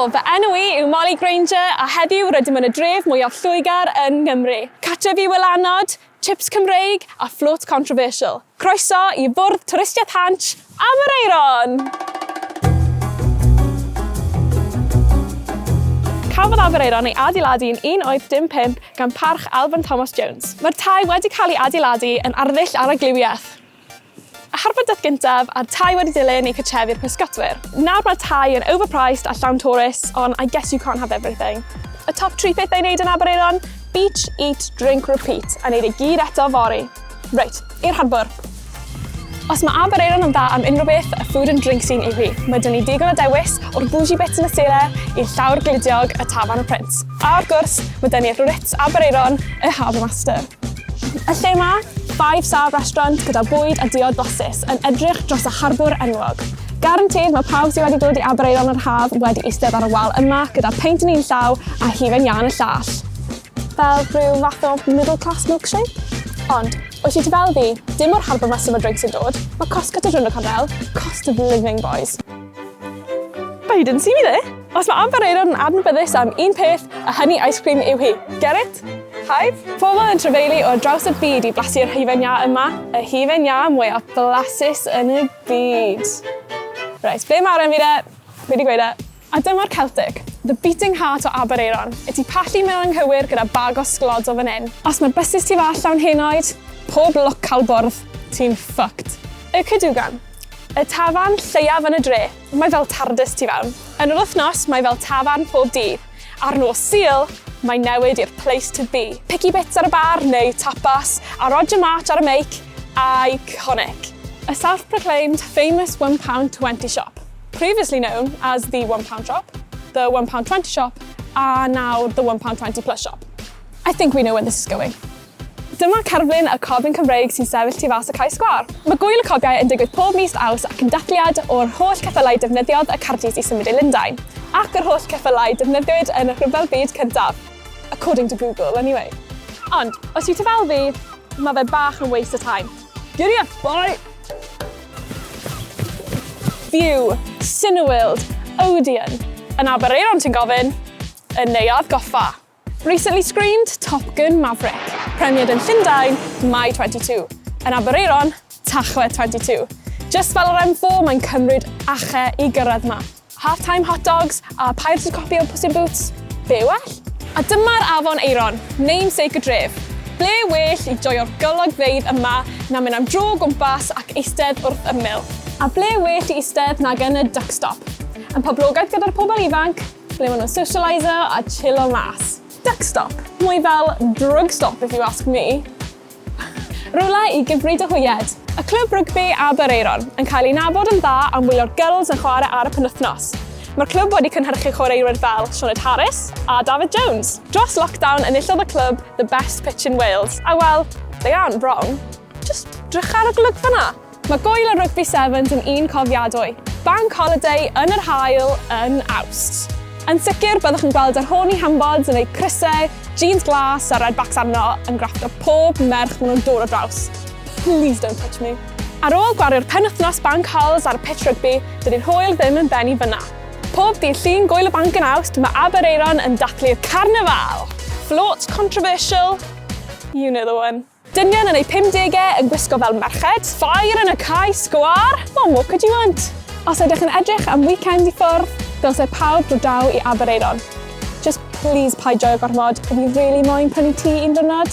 Helo, fy enw I yw Molly Granger a heddiw rydym yn y dref mwyaf lliwgar yn Nghymru. Cartref i Gwylanod, tsips Cymreig a fflwt controversial. Croeso i Bwrdd Twristiaeth Hansh, Aberaeron! Cafodd Aberaeron ei adeiladu yn 1815 gan parch Alban Thomas Jones. Mae'r tai wedi cael ei adeiladu yn arddull ar y gliwiaeth. Y harbodaeth gyntaf a'r tai wedi dilyn eu cartrefi'r pysgotwyr. Nawr mae'r tai yn overpriced a llawn tourists, ond I guess you can't have everything. Y top 3 pethau i wneud yn Aberaeron: beach, eat, drink, repeat, a wneud ei gyd eto fori. Reit, i'r harbwr. Os mae Aberaeron yn dda am unrhyw beth, y food and drink scene yw hi. Mae dyn ni digon o dewis o'r bougie bits yn y sere i'r llawr glidiog y tafarn y Prince. A wrth gwrs, mae dyn ni'r Ritz Aberaeron, y Harbour Master. Y lle yma, 5-star restaurant gyda bwyd a diod blasus yn edrych dros y harbwr enwog. Guaranteed mae pawb sydd wedi dod i Aberaeron yr haf wedi eistedd ar y wal yma gyda peint yn un llaw a hufen iân y llall. Fel rhyw fath o middle class milkshake. Ond, wyt ti fel fi, dim o'r Harbour Master mae drinks yn dod, mae cost gyda drwy'n y cadel, cost of living boys. But you didn't see me there. Os mae Aberaeron yn adnabyddus am un peth, a hynny ice cream yw hi. Get it? Hive? Pobl yn trefeili o'r draws y byd i blasu'r hufen iâ yma, y hufen iâ mwyaf blasus yn y byd. Reit, ble mae'r enw fi wedi gweud e. A dyma'r Celtic, the beating heart o Aberaeron. Y ti pallu mewn anghywir gyda bag o sglod o fan hyn. Os mae'r buses ti fall llawn henoed, pob look cael bwrdd, ti'n fucked. Y Cadugan, y tafarn lleiaf yn y dre. Mae fel tardus ti fewn. Yn yr wythnos, mae fel tafarn pob dydd. Ar nos Sul, mae newid i'r place to be. Picky bits ar y bar neu tapas, a Roger March ar y meic, iconic. A self-proclaimed famous £1.20 shop, previously known as the £1 shop, the £1.20 shop, and now the £1.20 plus shop. I think we know where this is going. Dyma cerflun y cofyn Cymreig sy'n sefyll tu fas y cae sgwar. Mae gwyl y cobiau yn digwydd pob mis Awst ac yn datliad o'r holl ceffylau defnyddiodd y Cardydd i symud i Lundain, ac yr holl ceffylau defnyddiwyd yn y Rhyfel Byd cyntaf. According to Google, anyway. Ond, os yw ti fel fi, mae fe bach yn waste of time. Giddy up, boy! View, Cineworld, Odeon. Yn Aberaeron ti'n gofyn, y neuadd goffa. Recently screened, Top Gun Maverick. Premiered yn Llundain, Mai 22. Yn Aberaeron, Tachwedd 22. Just fel yr M4, mae'n cymryd ache i gyrraedd yma. Half-time hot dogs a pirated copy o Puss in Boots. Be well? A dyma'r afon Eiron, namesake y dref. Ble well i joio'r golygfeydd yma na mynd am dro gwmpas ac eistedd wrth ymyl. A ble well i eistedd nag yn y duck stop. Yn poblogaeth gyda'r pobl ifanc, ble maen nhw'n socialiser a chillo mas. Duck stop, mwy fel drug stop if you ask me. Rwla i gyfryd y hwyed. Y clwb rygbi Aberaeron yn cael ei nabod yn dda am wylio'r girls yn chwarae ar y penwythnos. Mae'r clwb wedi cynhyrchu chwaraewyr fel Sioned Harris a David Jones. Dros lockdown enillodd y clwb the best pitch in Wales. A well, they aren't wrong. Just drych ar y glwg fyna. Mae gwyl y rugby sevens yn un cofiadwy. Bank holiday yn yr haul yn Awst. Yn sicr, byddwch yn gweld yr honi hambods yn ei crysau, jeans glas a redbacks arno yn grafft o pob merch maen nhw'n dod o draws. Please don't touch me. Ar ôl gwario'r penwythnos bank halls ar y pitch rugby, dydy'r hwyl ddim yn benni fyna. Pob dydd llun gwyl y banc yn Awst, mae Aberaeron yn daclu'r carnafal. Float controversial, you know the one. Dynion yn ei 50au yn gwisgo fel merched, ffair yn y cae sgwar. What more could you want? Os ydych yn edrych am weekend i ffwrdd, dylse pawb drwy draw i Aberaeron. Just please paid joio gormod, if you really moyn prynu ti un diwrnod.